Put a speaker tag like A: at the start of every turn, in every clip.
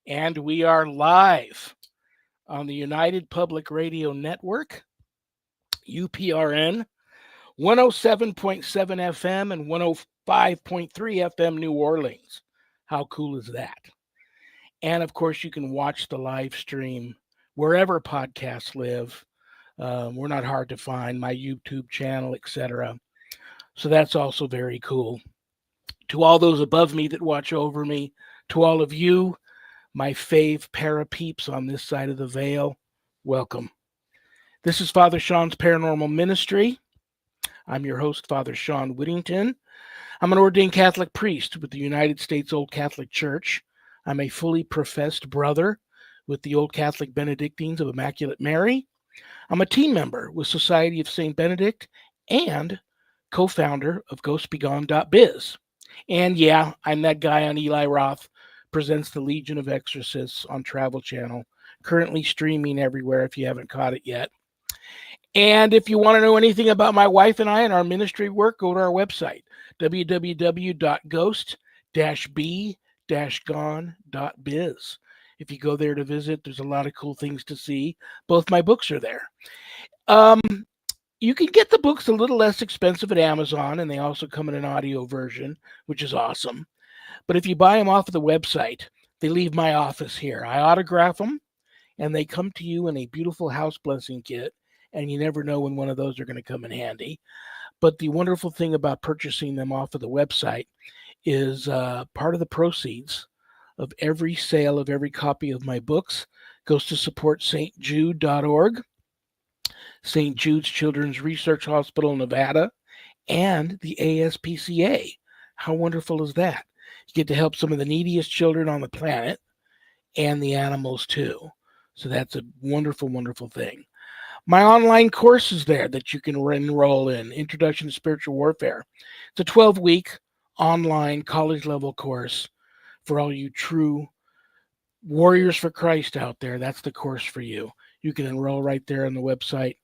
A: And we are live on the United Public Radio Network, UPRN, 107.7 FM and 105.3 FM New Orleans. How cool is that? And of course, you can watch the live stream wherever podcasts live. We're not hard to find, my YouTube channel, etc. So that's also very cool. To all those above me that watch over me, to all of you, my fave para peeps on this side of the veil, welcome. This is Father Shawn's Paranormal Ministry. I'm your host, Father Shawn Whittington. I'm an ordained Catholic priest with the United States Old Catholic Church. I'm a fully professed brother with the Old Catholic Benedictines of Immaculate Mary. I'm a team member with Society of St. Benedict and co-founder of GhostBegone.biz. And yeah, I'm that guy on Eli Roth Presents the Legion of Exorcists on Travel Channel, currently streaming everywhere if you haven't caught it yet. And if you want to know anything about my wife and I and our ministry work, go to our website, www.ghost-b-gone.biz. If you go there to visit, there's a lot of cool things to see. Both my books are there. You can get the books a little less expensive at Amazon, and they also come in an audio version, which is awesome. But if you buy them off of the website, they leave my office here. I autograph them, and they come to you in a beautiful house blessing kit, and you never know when one of those are going to come in handy. But the wonderful thing about purchasing them off of the website is part of the proceeds of every sale of every copy of my books goes to support stjude.org, St. Jude's Children's Research Hospital, Nevada, and the ASPCA. How wonderful is that? You get to help some of the neediest children on the planet and the animals too. So that's a wonderful, wonderful thing. My online course is there that you can enroll in, Introduction to Spiritual Warfare. It's a 12-week online college-level course for all you true warriors for Christ out there. That's the course for you. You can enroll right there on the website.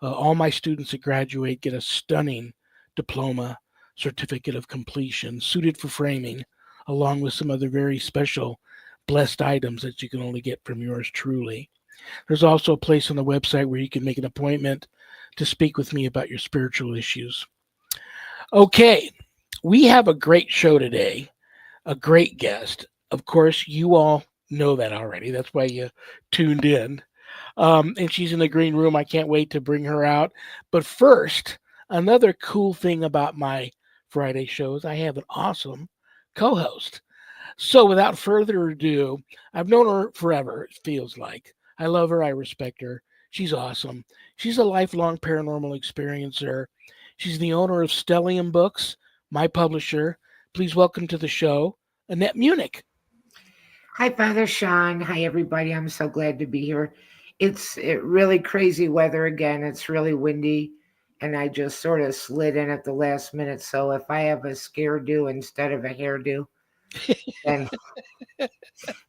A: All my students that graduate get a stunning diploma certificate of completion, suited for framing, along with some other very special blessed items that you can only get from yours truly. There's also a place on the website where you can make an appointment to speak with me about your spiritual issues. Okay, we have a great show today, a great guest. Of course, you all know that already. That's why you tuned in. And she's in the green room. I can't wait to bring her out. But first, another cool thing about my Friday shows, I have an awesome co-host. So without further ado, I've known her forever, it feels like. I love her. I respect her. She's awesome. She's a lifelong paranormal experiencer. She's the owner of Stellium Books, my publisher. Please welcome to the show, Annette Munich.
B: Hi, Father Shawn. Hi, everybody. I'm so glad to be here. It's really crazy weather again. It's really windy, and I just sort of slid in at the last minute. So if I have a scare do instead of a hairdo, then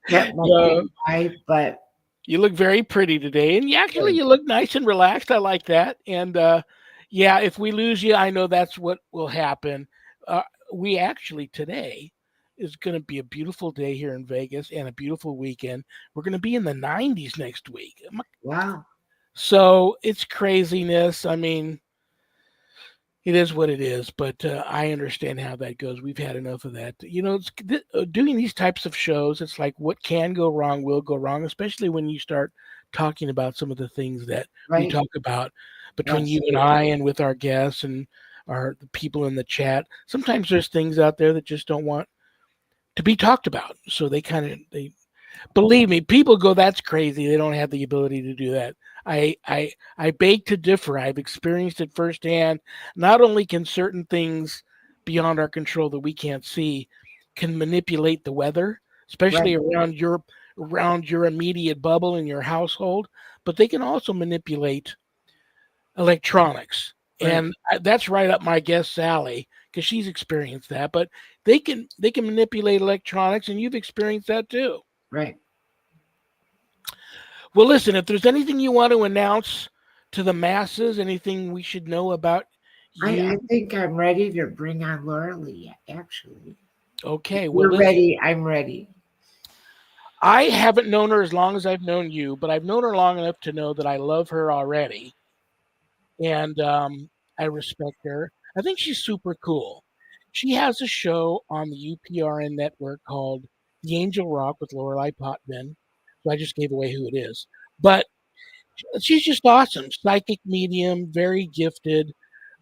B: that might be why. But
A: you look very pretty today, and you look nice and relaxed. I like that. And yeah, if we lose you, I know that's what will happen. We actually today is going to be a beautiful day here in Vegas and a beautiful weekend. We're going to be in the 90s next week.
B: Wow.
A: So it's craziness. I mean, it is what it is, but I understand how that goes. We've had enough of that. You know, doing these types of shows, it's like what can go wrong will go wrong, especially when you start talking about some of the things that we talk about between you and I and with our guests and the people in the chat. Sometimes there's things out there that just don't want to be talked about. So they believe me, people go, that's crazy. They don't have the ability to do that. I beg to differ. I've experienced it firsthand. Not only can certain things beyond our control that we can't see can manipulate the weather, especially around your immediate bubble in your household, but they can also manipulate electronics. And that's right up my guest Sally, because she's experienced that. But they can manipulate electronics, and you've experienced that too.
B: Right.
A: Well, listen, if there's anything you want to announce to the masses, anything we should know about you.
B: I think I'm ready to bring on Lorilei, actually.
A: Okay. Well,
B: You're ready. I'm ready.
A: I haven't known her as long as I've known you, but I've known her long enough to know that I love her already, and I respect her. I think she's super cool. She has a show on the UPRN network called The Angel Rock with Lorilei Potvin. So I just gave away who it is. But she's just awesome. Psychic medium, very gifted,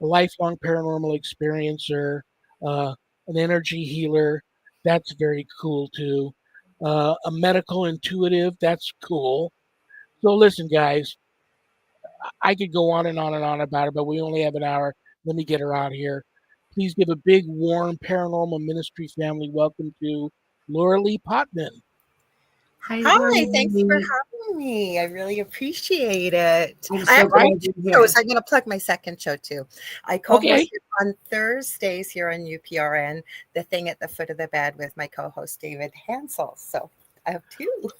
A: a lifelong paranormal experiencer, an energy healer. That's very cool too. A medical intuitive. That's cool. So listen, guys, I could go on and on and on about her, but we only have an hour. Let me get her out here. Please give a big, warm Paranormal Ministry family welcome to Lorilei Potvin.
B: Hi,
C: Hi, thanks for
B: Lorilei.
C: having me. I really appreciate it.
B: I'm
C: I
B: so
C: have
A: Right?
B: glad
C: two
B: you're
C: shows.
B: here.
C: I'm going to plug my second show too. I
A: Okay.
C: co-hosted on Thursdays here on UPRN, The Thing at the Foot of the Bed with my co-host David Hanzel. So I have two.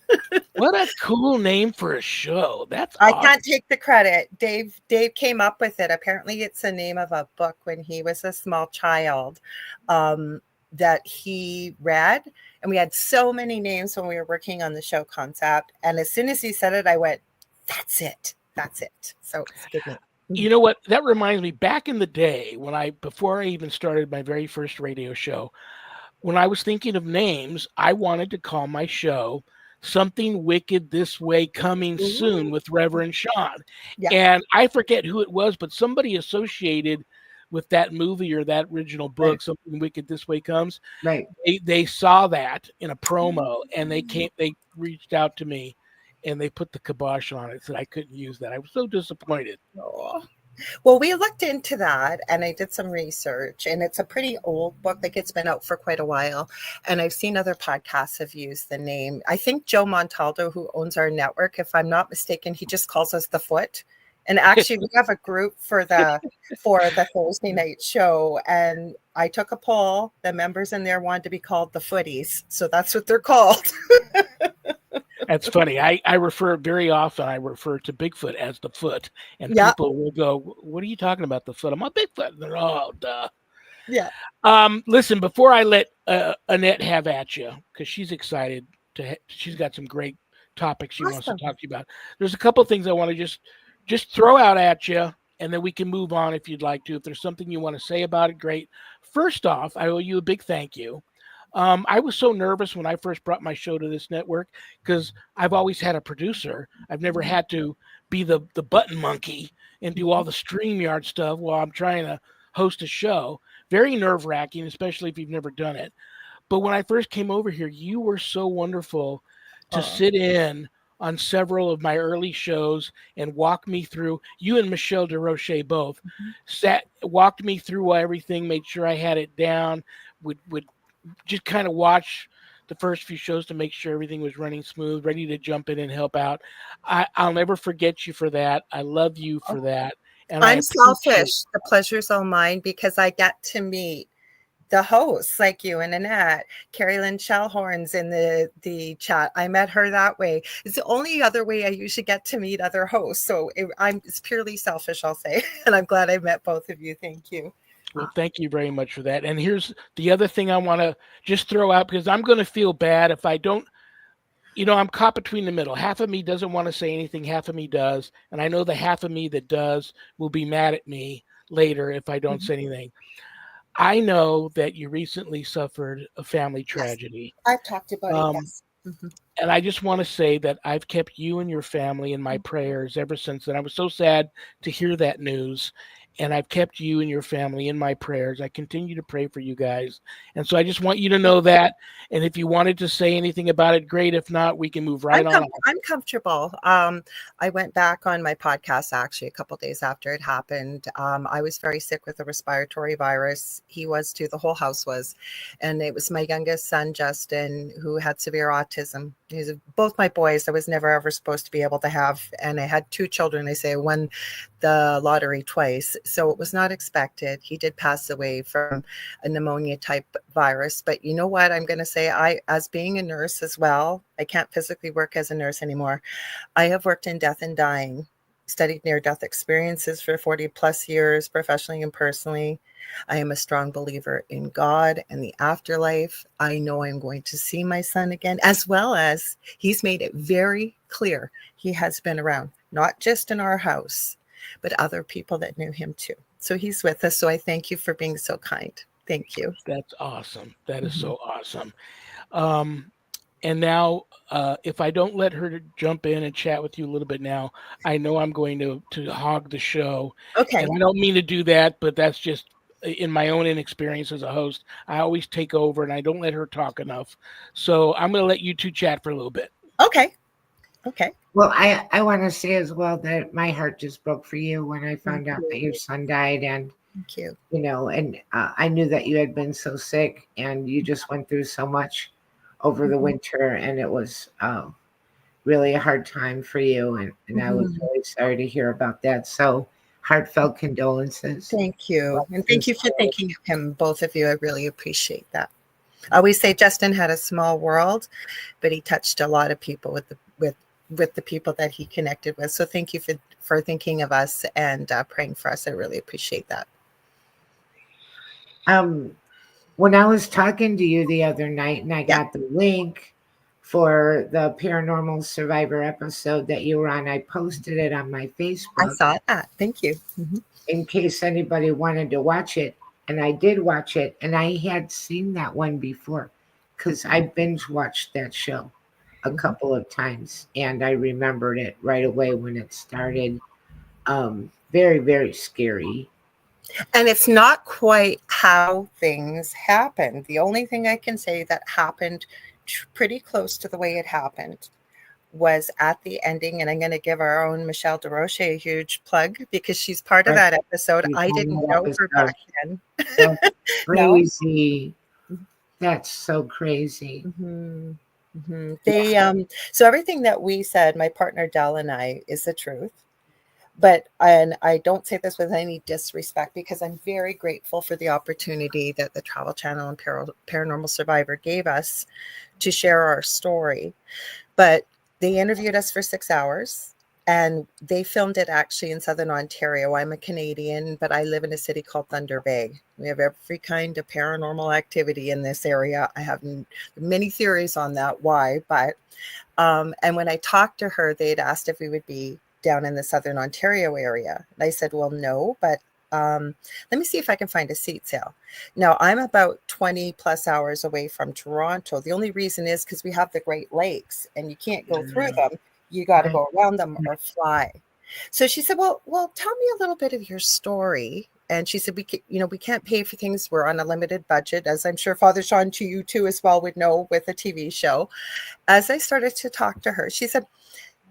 A: What a cool name for a show. That's
C: I
A: awesome.
C: can't take the credit. Dave came up with it. Apparently, it's the name of a book when he was a small child that he read. And we had so many names when we were working on the show concept. And as soon as he said it, I went, that's it. That's it. So it's a good name.
A: You know what? That reminds me, back in the day before I even started my very first radio show, when I was thinking of names, I wanted to call my show Something Wicked This Way Coming Soon with Reverend Shawn.
C: Yeah.
A: And I forget who it was, but somebody associated with that movie or that original book,
B: Right.
A: Something Wicked This Way Comes.
B: Right.
A: They saw that in a promo and they reached out to me and they put the kibosh on it, said I couldn't use that. I was so disappointed.
C: Oh. Well, we looked into that and I did some research, and it's a pretty old book. Like, it's been out for quite a while. And I've seen other podcasts have used the name. I think Joe Montaldo, who owns our network, if I'm not mistaken, he just calls us the Foot. And actually, we have a group for the Thursday night show. And I took a poll. The members in there wanted to be called the Footies. So that's what they're called.
A: That's funny. I refer to Bigfoot as the Foot, and
C: Yeah.
A: people will go, "What are you talking about, the Foot?" I'm a Bigfoot. And they're, oh, duh.
C: Yeah.
A: Listen, before I let Annette have at you, because she's excited she's got some great topics she wants to
C: Awesome.
A: talk to you about. There's a couple things I want to just throw out at you, and then we can move on if you'd like to. If there's something you want to say about it, great. First off, I owe you a big thank you. I was so nervous when I first brought my show to this network because I've always had a producer. I've never had to be the button monkey and do all the StreamYard stuff while I'm trying to host a show. Very nerve-wracking, especially if you've never done it. But when I first came over here, you were so wonderful to sit in on several of my early shows and walk me through. You and Michelle DeRoche both walked me through everything, made sure I had it down, would just kind of watch the first few shows to make sure everything was running smooth, ready to jump in and help out. I'll never forget you for that. I love you for that. And
C: I'm selfish. The pleasure's all mine because I get to meet the hosts like you and Annette. Carrie Lynn Shellhorn's in the chat. I met her that way. It's the only other way I usually get to meet other hosts. So it's purely selfish, I'll say. And I'm glad I met both of you. Thank you.
A: Well, thank you very much for that. And here's the other thing I want to just throw out, because I'm going to feel bad if I don't, I'm caught between the middle. Half of me doesn't want to say anything, half of me does. And I know the half of me that does will be mad at me later if I don't say anything. I know that you recently suffered a family tragedy.
C: I've talked about it, yes.
A: And I just want to say that I've kept you and your family in my prayers ever since then. I was so sad to hear that news. And I've kept you and your family in my prayers. I continue to pray for you guys. And so I just want you to know that. And if you wanted to say anything about it, great. If not, we can move right on.
C: I'm comfortable. I went back on my podcast actually a couple of days after it happened. I was very sick with a respiratory virus. He was too. The whole house was. And it was my youngest son, Justin, who had severe autism. Both my boys I was never ever supposed to be able to have. And I had two children. I say I won the lottery twice. So it was not expected. He did pass away from a pneumonia type virus. But you know what? I'm going to say, as being a nurse as well, I can't physically work as a nurse anymore. I have worked in death and dying, studied near-death experiences for 40 plus years, professionally and personally. I am a strong believer in God and the afterlife. I know I'm going to see my son again, as well as he's made it very clear he has been around, not just in our house, but other people that knew him too. So he's with us. So I thank you for being so kind. Thank you.
A: That's awesome. That is
C: Mhm.
A: so awesome. And now, if I don't let her to jump in and chat with you a little bit now, I know I'm going to hog the show.
C: Okay.
A: And I don't mean to do that, but that's just in my own inexperience as a host. I always take over and I don't let her talk enough. So I'm going to let you two chat for a little bit.
C: Okay. Okay.
B: Well, I want to say as well that my heart just broke for you when I found
C: Thank
B: out that
C: you.
B: your son died, and
C: Thank you.
B: and I knew that you had been so sick and you just went through so much over the
C: Mhm.
B: winter, and it was really a hard time for you, and I was
C: Mhm.
B: really sorry to hear about that. So heartfelt condolences.
C: Thank you. And thank
B: Blessings
C: you for
B: to you.
C: thinking of him, both of you. I really appreciate that. I always say Justin had a small world, but he touched a lot of people with the people that he connected with. So thank you for thinking of us and praying for us. I really appreciate that.
B: When I was talking to you the other night and I
C: Yeah,
B: got the link for the Paranormal Survivor episode that you were on, I posted it on my
C: I
B: Facebook
C: saw that. Thank you. Mhm.
B: in case anybody wanted to watch it. And I did watch it, and I had seen that one before because I binge watched that show a
C: Mhm.
B: couple of times, and I remembered it right away when it started. Very, very scary.
C: And it's not quite how things happened. The only thing I can say that happened pretty close to the way it happened was at the ending, and I'm going to give our own Michelle DeRoche a huge plug because she's part of
B: Right.
C: that episode.
B: She's
C: I
B: on
C: didn't
B: that
C: know her
B: episode.
C: back then.
B: That's
C: No.
B: crazy. That's so crazy.
C: Mhm. Mhm.
B: Yeah.
C: So everything that we said, my partner Dell and I, is the truth. But and I don't say this with any disrespect because I'm very grateful for the opportunity that the Travel Channel and Paranormal Survivor gave us to share our story. But they interviewed us for 6 hours and they filmed it actually in Southern Ontario. I'm a Canadian, but I live in a city called Thunder Bay. We have every kind of paranormal activity in this area. I have many theories on that, why, but and when I talked to her, they had asked if we would be down in the Southern Ontario area. And I said, well, no, but let me see if I can find a seat sale. Now, I'm about 20 plus hours away from Toronto. The only reason is because we have the Great Lakes and you can't go through them. You got to
B: Right.
C: go around them or fly. So she said, well, tell me a little bit of your story. And she said, we can't pay for things. We're on a limited budget, as I'm sure Father Shawn to you too as well would know with a TV show. As I started to talk to her, she said,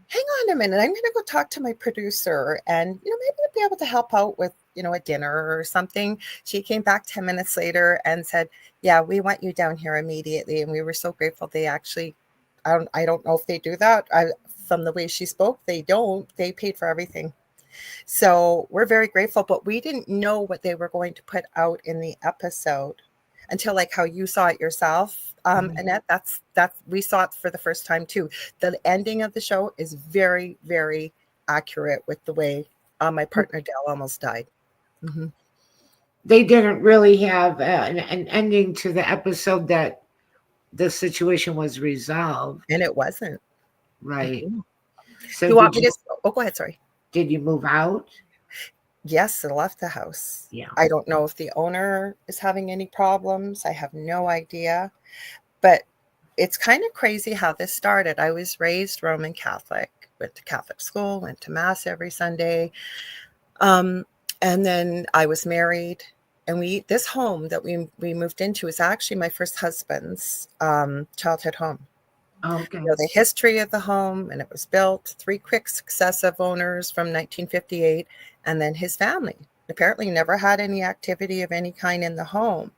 C: hang on a minute, I'm going to go talk to my producer and, maybe I'll be able to help out with, a dinner or something. She came back 10 minutes later and said, yeah, we want you down here immediately. And we were so grateful. They actually, I don't know if they do that. From the way she spoke, they don't. They paid for everything. So we're very grateful, but we didn't know what they were going to put out in the episode until like how you saw it yourself. Annette, that's we saw it for the first time too. The ending of the show is very, very accurate with the way my partner Dell almost died. Mm-hmm.
B: They didn't really have an ending to the episode that the situation was resolved.
C: And it wasn't.
B: Right.
C: Mm-hmm.
B: So
C: You want me to? Oh, go ahead. Sorry.
B: did you move out?
C: Yes, it left the house.
B: Yeah.
C: I don't know if the owner is having any problems. I have no idea. But it's kind of crazy how this started. I was raised Roman Catholic, went to Catholic school, went to Mass every Sunday. And then I was married. And this home that we moved into is actually my first husband's childhood home.
B: Okay.
C: The history of the home, and it was built 3 quick successive owners from 1958, and then his family. Apparently never had any activity of any kind in the home.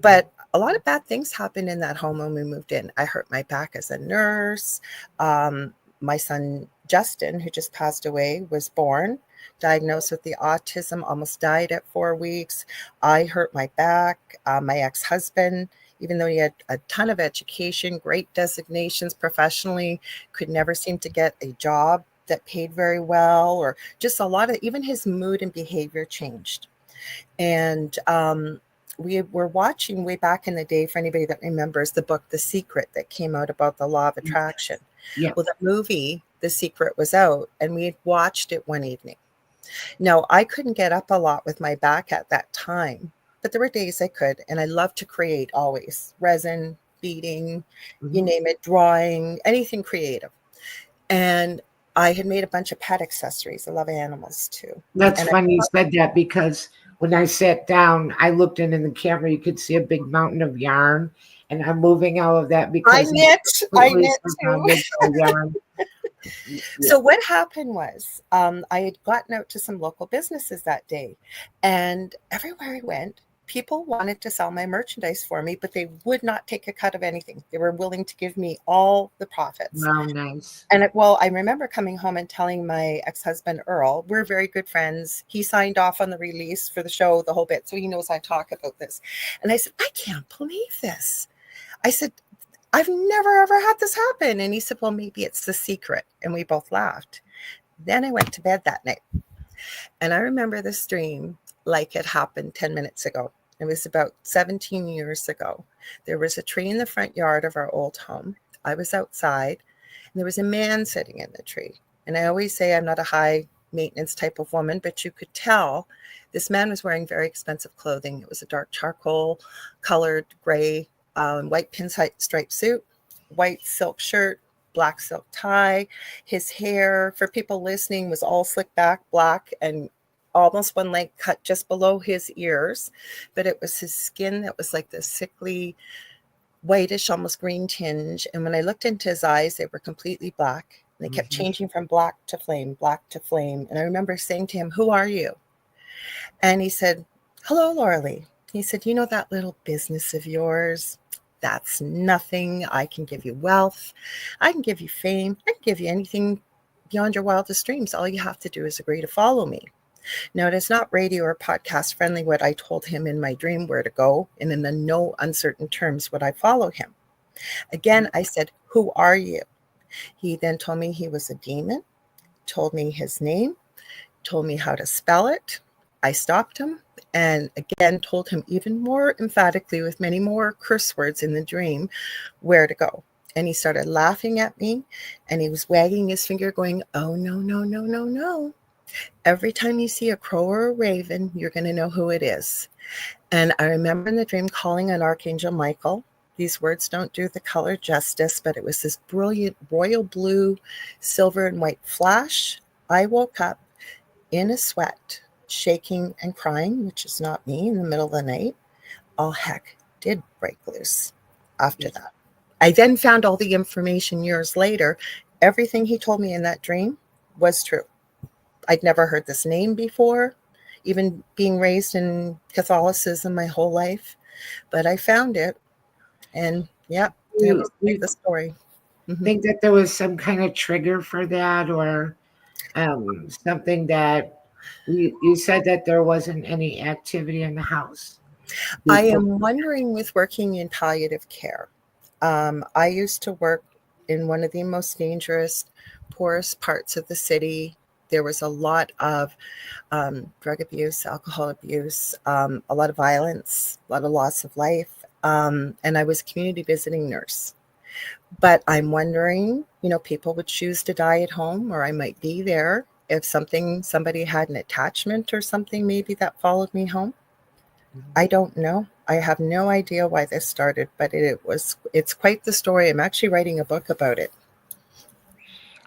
C: But a lot of bad things happened in that home when we moved in. I hurt my back as a nurse. My son, Justin, who just passed away, was born, diagnosed with the autism, almost died at 4 weeks. I hurt my back. My ex-husband, even though he had a ton of education, great designations professionally, could never seem to get a job that paid very well, or just a lot of, even his mood and behavior changed. And we were watching way back in the day, for anybody that remembers the book The Secret that came out about the law of attraction.
B: Yeah.
C: Well, the movie The Secret was out, and we had watched it one evening. Now, I couldn't get up a lot with my back at that time, but there were days I could, and I love to create always. Resin, beading, you name it, drawing, anything creative. And I had made a bunch of pet accessories. I love animals too.
B: That's
C: And
B: funny you said that, because when I sat down, I looked in the camera, you could see a big mountain of yarn, and I'm moving all of that because
C: I knit too.
B: yarn.
C: So what happened was I had gotten out to some local businesses that day, and everywhere I went, people wanted to sell my merchandise for me, but they would not take a cut of anything. They were willing to give me all the profits.
B: Wow, nice.
C: And I remember coming home and telling my ex-husband, Earl, we're very good friends. He signed off on the release for the show, the whole bit. So he knows I talk about this. And I said, I can't believe this. I said, I've never, ever had this happen. And he said, well, maybe it's the secret. And we both laughed. Then I went to bed that night. And I remember this dream like it happened 10 minutes ago. It was about 17 years ago. There was a tree in the front yard of our old home. I was outside, and there was a man sitting in the tree. And I always say I'm not a high maintenance type of woman, but you could tell this man was wearing very expensive clothing. It was a dark charcoal colored gray, white pinstripe suit, white silk shirt, black silk tie. His hair, for people listening, was all slicked back black and almost one leg cut just below his ears. But it was his skin that was like this sickly, whitish, almost green tinge. And when I looked into his eyes, they were completely black. They kept changing from black to flame, black to flame. And I remember saying to him, who are you? And he said, hello, Lorilei. He said, you know that little business of yours? That's nothing. I can give you wealth. I can give you fame. I can give you anything beyond your wildest dreams. All you have to do is agree to follow me. Now, it is not radio or podcast friendly what I told him in my dream where to go, and in the no uncertain terms would I follow him. Again, I said, who are you? He then told me he was a demon, told me his name, told me how to spell it. I stopped him and again told him even more emphatically with many more curse words in the dream where to go. And he started laughing at me, and he was wagging his finger going, oh, no, no, no, no, no. Every time you see a crow or a raven, you're going to know who it is. And I remember in the dream calling on Archangel Michael. These words don't do the color justice, but it was this brilliant royal blue, silver and white flash. I woke up in a sweat, shaking and crying, which is not me, in the middle of the night. All heck did break loose after that. I then found all the information years later. Everything he told me in that dream was true. I'd never heard this name before, even being raised in Catholicism my whole life. But I found it, and yeah, it was the story.
B: Think that there was some kind of trigger for that, or something that you said that there wasn't any activity in the house?
C: I am wondering, with working in palliative care, I used to work in one of the most dangerous, poorest parts of the city. There was a lot of drug abuse, alcohol abuse, a lot of violence, a lot of loss of life. And I was a community visiting nurse. But I'm wondering, people would choose to die at home, or I might be there if somebody had an attachment or something maybe that followed me home. I don't know. I have no idea why this started, but it's quite the story. I'm actually writing a book about it.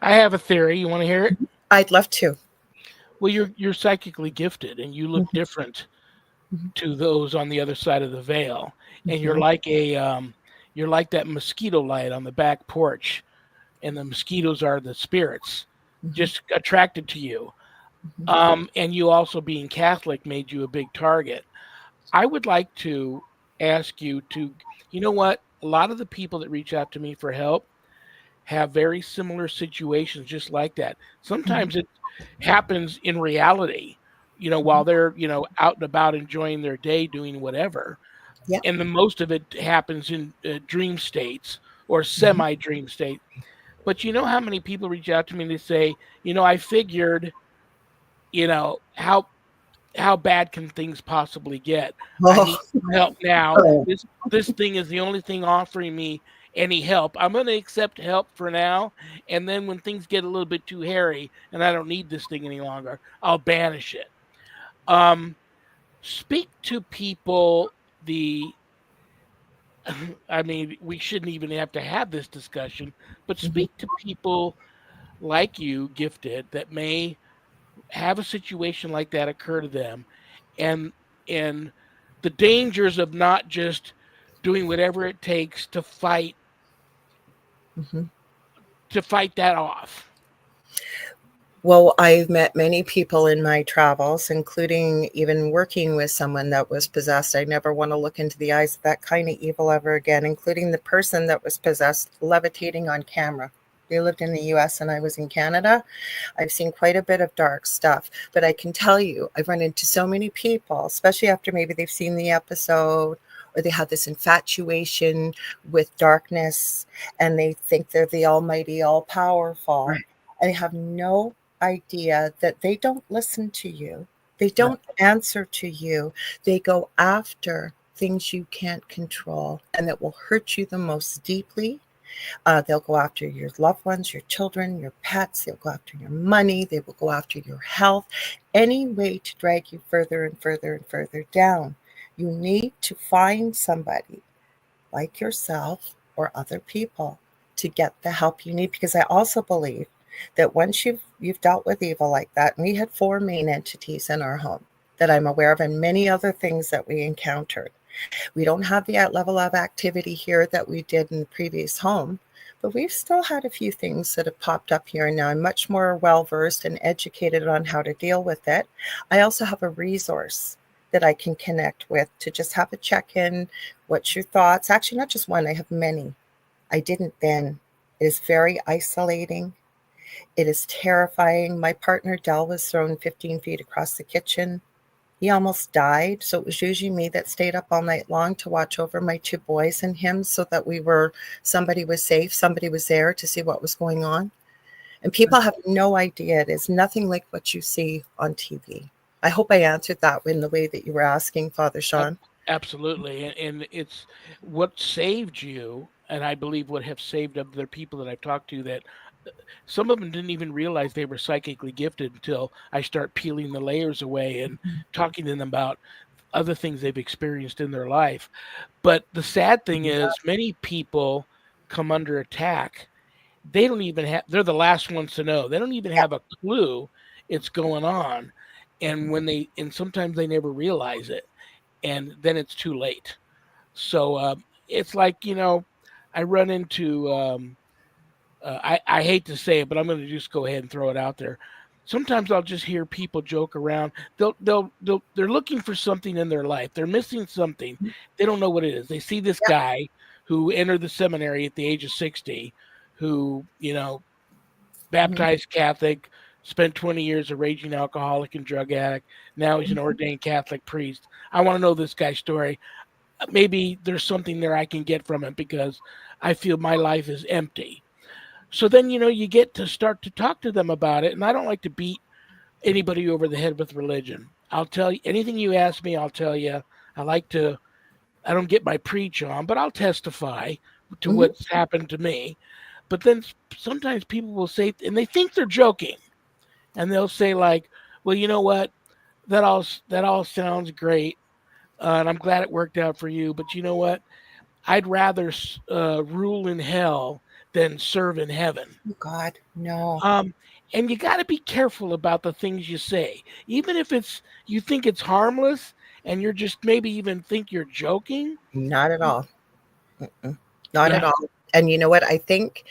A: I have a theory. You want to hear it?
C: I'd love to.
A: Well, you're psychically gifted, and you look different to those on the other side of the veil. And you're like you're like that mosquito light on the back porch, and the mosquitoes are the spirits, just attracted to you. And you also, being Catholic, made you a big target. I would like to ask you to, you know what? A lot of the people that reach out to me for help have very similar situations just like that. Sometimes it happens in reality, while they're, out and about enjoying their day, doing whatever.
C: Yeah.
A: And the most of it happens in dream states or semi-dream state. But you know how many people reach out to me and they say, I figured, how how bad can things possibly get? I
C: Oh,
A: need help now.
B: Oh,
A: This thing is the only thing offering me any help. I'm going to accept help for now, and then when things get a little bit too hairy and I don't need this thing any longer, I'll banish it. Um, speak to people. The I mean, we shouldn't even have to have this discussion, but
C: mhm,
A: speak to people like you, gifted, that may have a situation like that occur to them, and and the dangers of not just doing whatever it takes
C: mhm.
A: to fight that off.
C: Well, I've met many people in my travels, including even working with someone that was possessed. I never want to look into the eyes of that kind of evil ever again, including the person that was possessed levitating on camera. They lived in the US and I was in Canada. I've seen quite a bit of dark stuff, but I can tell you, I've run into so many people, especially after maybe they've seen the episode or they have this infatuation with darkness and they think they're the almighty, all powerful,
B: right,
C: and they have no idea that they don't listen to you. They
B: right,
C: don't answer to you. They go after things you can't control and that will hurt you the most deeply. They'll go after your loved ones, your children, your pets. They'll go after your money. They will go after your health. Any way to drag you further and further and further down. You need to find somebody like yourself or other people to get the help you need, because I also believe that once you've dealt with evil like that, and we had 4 main entities in our home that I'm aware of, and many other things that we encountered. We don't have the level of activity here that we did in the previous home, but we've still had a few things that have popped up here, and now I'm much more well versed and educated on how to deal with it. I also have a resource that I can connect with to just have a check-in. What's your thoughts? Actually, not just one, I have many. I didn't then. It is very isolating. It is terrifying. My partner Dell was thrown 15 feet across the kitchen. He almost died. So it was usually me that stayed up all night long to watch over my 2 boys and him so that somebody was safe, somebody was there to see what was going on. And people have no idea. It is nothing like what you see on TV. I hope I answered that in the way that you were asking, Father
A: Ab-
C: Shawn.
A: Absolutely, and it's what saved you, and I believe what have saved other people that I've talked to, that some of them didn't even realize they were psychically gifted until I start peeling the layers away and talking to them about other things they've experienced in their life. But the sad thing is, many people come under attack. They don't even have, they're the last ones to know. They don't even
C: Yeah.
A: have a clue it's going on. And sometimes they never realize it. And then it's too late. So it's like, I run into, I hate to say it, but I'm going to just go ahead and throw it out there. Sometimes I'll just hear people joke around. They're looking for something in their life. They're missing something. They don't know what it is. They see this
C: Yeah.
A: guy who entered the seminary at the age of 60, who,
C: Mhm.
A: baptized Catholic, spent 20 years a raging alcoholic and drug addict. Now he's an ordained Catholic priest. I want to know this guy's story. Maybe there's something there I can get from it because I feel my life is empty. So then, you get to start to talk to them about it. And I don't like to beat anybody over the head with religion. I'll tell you anything you ask me, I'll tell you. I don't get my preach on, but I'll testify to
C: Mhm.
A: what's happened to me. But then sometimes people will say, and they think they're joking, and they'll say like, "Well, you know what? That all sounds great, and I'm glad it worked out for you. But you know what? I'd rather rule in hell than serve in heaven."
C: Oh, God, no,
A: Um, and you got to be careful about the things you say, even if you think it's harmless, and you're just maybe even think you're joking.
C: not at all. Mm-mm. Not at
A: Yeah,
C: all. And you know what? I think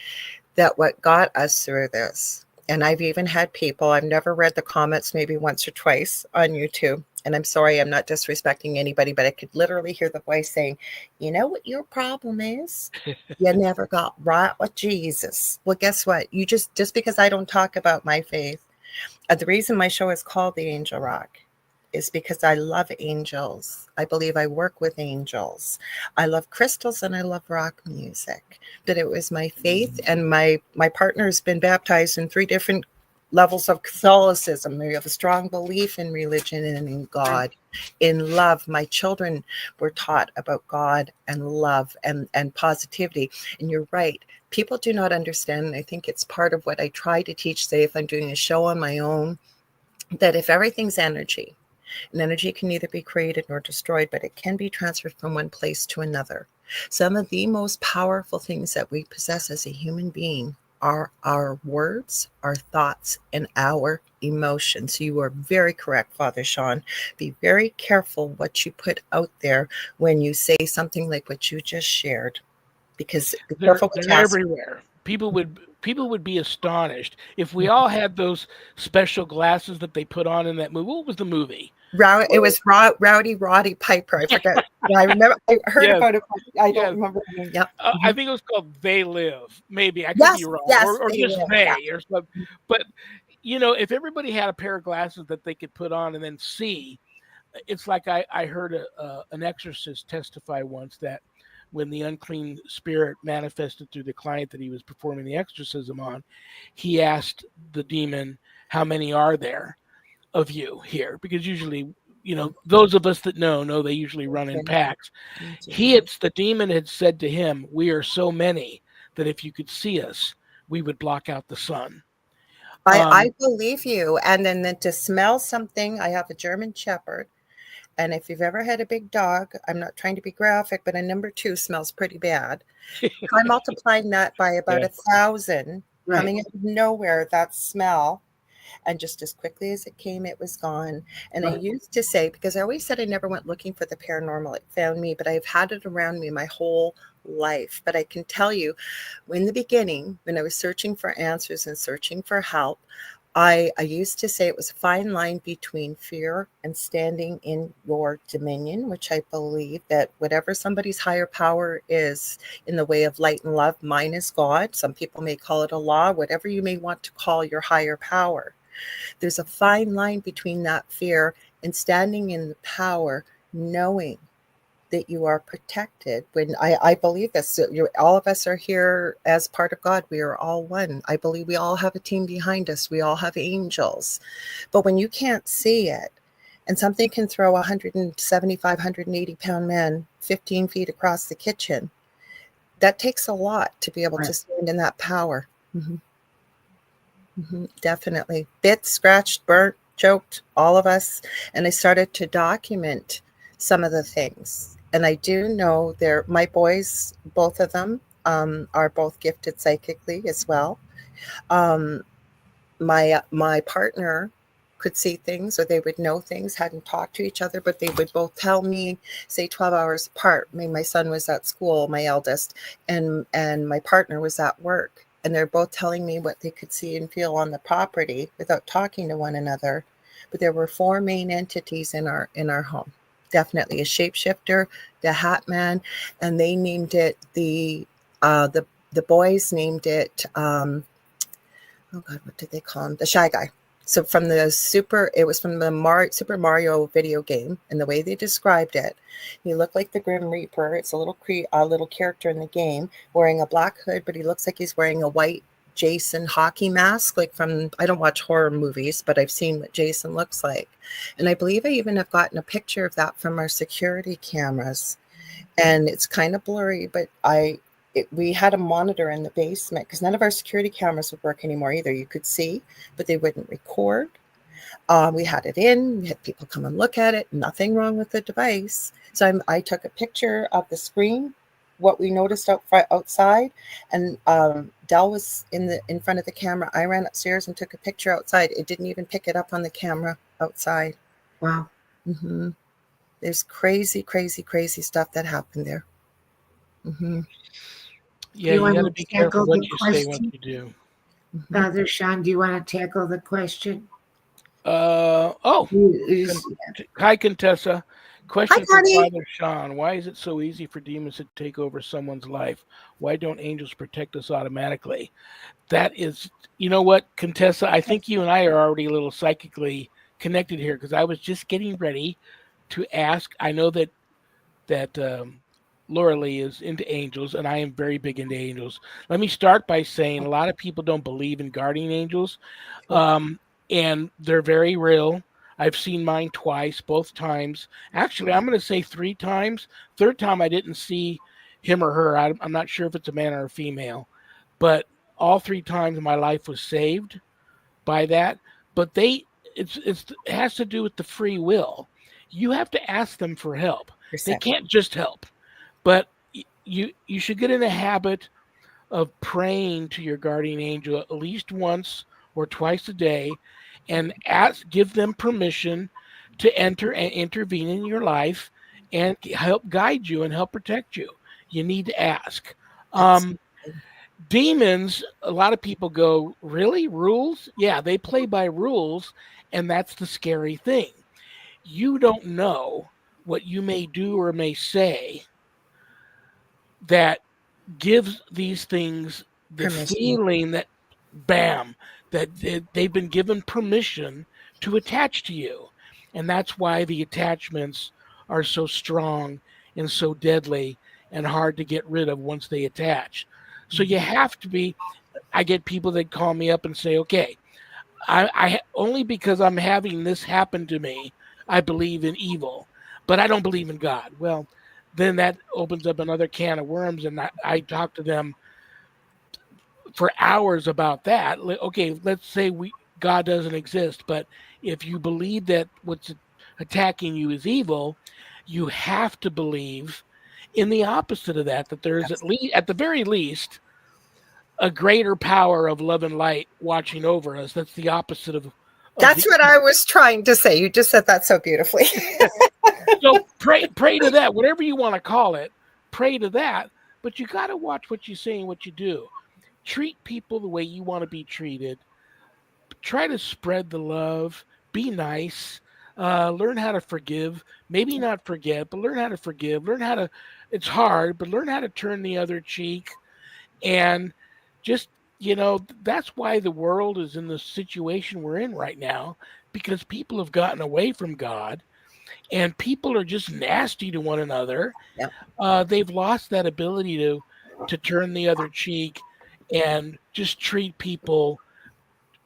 C: that what got us through this, and I've even had people, I've never read the comments maybe once or twice on YouTube. And I'm sorry, I'm not disrespecting anybody, but I could literally hear the voice saying, you know what your problem is? You never got right with Jesus. Well, guess what? Just because I don't talk about my faith, the reason my show is called The Angel Rock is because I love angels. I believe I work with angels. I love crystals and I love rock music. But it was my faith, and my partner has been baptized in 3 different levels of Catholicism. We have a strong belief in religion and in God, in love. My children were taught about God and love and positivity. And you're right. People do not understand. And I think it's part of what I try to teach, say, if I'm doing a show on my own, that if everything's energy, and energy can neither be created nor destroyed, but it can be transferred from one place to another. Some of the most powerful things that we possess as a human being are our words, our thoughts, and our emotions. You are very correct, Father Shawn. Be very careful what you put out there when you say something like what you just shared, because be careful what
A: They're
C: you ask.
A: everywhere. People would be astonished if we all had those special glasses that they put on in that movie. What was the movie?
C: It was Rowdy Roddy Piper. I forget. I remember. I heard
A: Yes,
C: about it. But I don't
A: yes.
C: remember the name. Yep.
A: I think it was called They Live. Maybe I could be
C: Yes.
A: wrong,
C: Yes.
A: or
C: They
A: just
C: live. Yeah.
A: they or something. But if everybody had a pair of glasses that they could put on and then see, it's like I heard an exorcist testify once that when the unclean spirit manifested through the client that he was performing the exorcism on, he asked the demon, "How many are there of you here?" Because usually, those of us that know they usually run in packs. The demon had said to him, "We are so many that if you could see us, we would block out the sun."
C: I believe you. And then to smell something, I have a German Shepherd. And if you've ever had a big dog, I'm not trying to be graphic, but a number 2 smells pretty bad. Try multiplying that by about
A: Yeah.
C: 1,000,
B: Right.
C: coming out of nowhere, that smell. And just as quickly as it came, it was gone. And I
B: Right.
C: used to say, because I always said I never went looking for the paranormal, it found me, but I've had it around me my whole life. But I can tell you, in the beginning, when I was searching for answers and searching for help, I used to say it was a fine line between fear and standing in your dominion, which I believe that whatever somebody's higher power is in the way of light and love, mine is God. Some people may call it a law, whatever you may want to call your higher power. There's a fine line between that fear and standing in the power, knowing that you are protected. When I believe this, all of us are here as part of God. We are all one. I believe we all have a team behind us. We all have angels. But when you can't see it, and something can throw a 175, 180-pound man 15 feet across the kitchen, that takes a lot to be able to stand in that power. Mm-hmm. Mm-hmm. Definitely. Bit, scratched, burnt, choked, all of us. And I started to document some of the things. And I do know my boys, both of them, are both gifted psychically as well. My partner could see things, or they would know things, hadn't talked to each other, but they would both tell me, say 12 hours apart. I mean, my son was at school, my eldest, and my partner was at work. And they're both telling me what they could see and feel on the property without talking to one another. But there were 4 main entities in our home. Definitely a shapeshifter, the Hat Man, and they named it the boys named it oh God, what did they call him? The Shy Guy. So it was from the Super Mario video game, and the way they described it, he looked like the Grim Reaper. It's a little character in the game wearing a black hood, but he looks like he's wearing a white Jason hockey mask, like I don't watch horror movies, but I've seen what Jason looks like. And I believe I even have gotten a picture of that from our security cameras. And it's kind of blurry, but we had a monitor in the basement because none of our security cameras would work anymore either. You could see, but they wouldn't record. We had it in. We had people come and look at it. Nothing wrong with the device. So I took a picture of the screen, what we noticed outside, and Dell was in front of the camera. I ran upstairs and took a picture outside. It didn't even pick it up on the camera outside.
B: Wow.
C: Mm-hmm. There's crazy, crazy, crazy stuff that happened there. Mm-hmm.
A: Yeah, you got to be careful what you say, what you do.
B: Father Shawn, do you want to tackle the question?
A: Hi, Contessa. Question for
C: Connie.
A: Father Shawn. Why is it so easy for demons to take over someone's life? Why don't angels protect us automatically? That is, you know what, Contessa, I think you and I are already a little psychically connected here, because I was just getting ready to ask. I know that Lorilei is into angels, and I am very big into angels. Let me start by saying a lot of people don't believe in guardian angels, and they're very real. I've seen mine twice, both times. Actually, I'm going to say 3 times. Third time, I didn't see him or her. I'm not sure if it's a man or a female, but all 3 times my life was saved by that. But it has to do with the free will. You have to ask them for help. They can't just help. But you should get in the habit of praying to your guardian angel at least once or twice a day, and give them permission to enter and intervene in your life and help guide you and help protect you. You need to ask. Demons, a lot of people go, really? Rules? Yeah, they play by rules, and that's the scary thing. You don't know what you may do or may say that gives these things the feeling that, bam, that they've been given permission to attach to you. And that's why the attachments are so strong and so deadly and hard to get rid of once they attach. So you have to be, I get people that call me up and say, okay, I only because I'm having this happen to me, I believe in evil, but I don't believe in God. Well, then that opens up another can of worms, and I talk to them for hours about that. Okay, let's say God doesn't exist, but if you believe that what's attacking you is evil, you have to believe in the opposite of that, that there is at the very least, a greater power of love and light watching over us. That's the opposite of
C: that's what I was trying to say. You just said that so beautifully.
A: So pray to that, whatever you want to call it, pray to that. But you got to watch what you say and what you do. Treat people the way you want to be treated. Try to spread the love. Be nice. Learn how to forgive. Maybe not forget, but learn how to forgive. Learn how to, it's hard, but learn how to turn the other cheek. And just, that's why the world is in the situation we're in right now, because people have gotten away from God. And people are just nasty to one another.
C: Yep.
A: They've lost that ability to turn the other cheek and just treat people,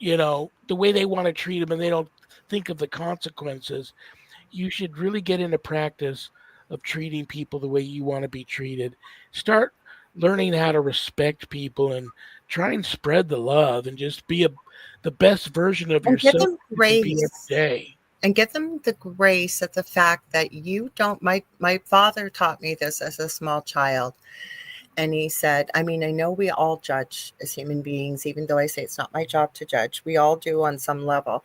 A: the way they want to treat them, and they don't think of the consequences. You should really get into practice of treating people the way you want to be treated. Start learning how to respect people and try and spread the love and just be the best version of yourself
C: give them grace.
A: You can be every day.
C: And give them the grace of the fact that you don't, my father taught me this as a small child. And he said, I know we all judge as human beings, even though I say it's not my job to judge. We all do on some level.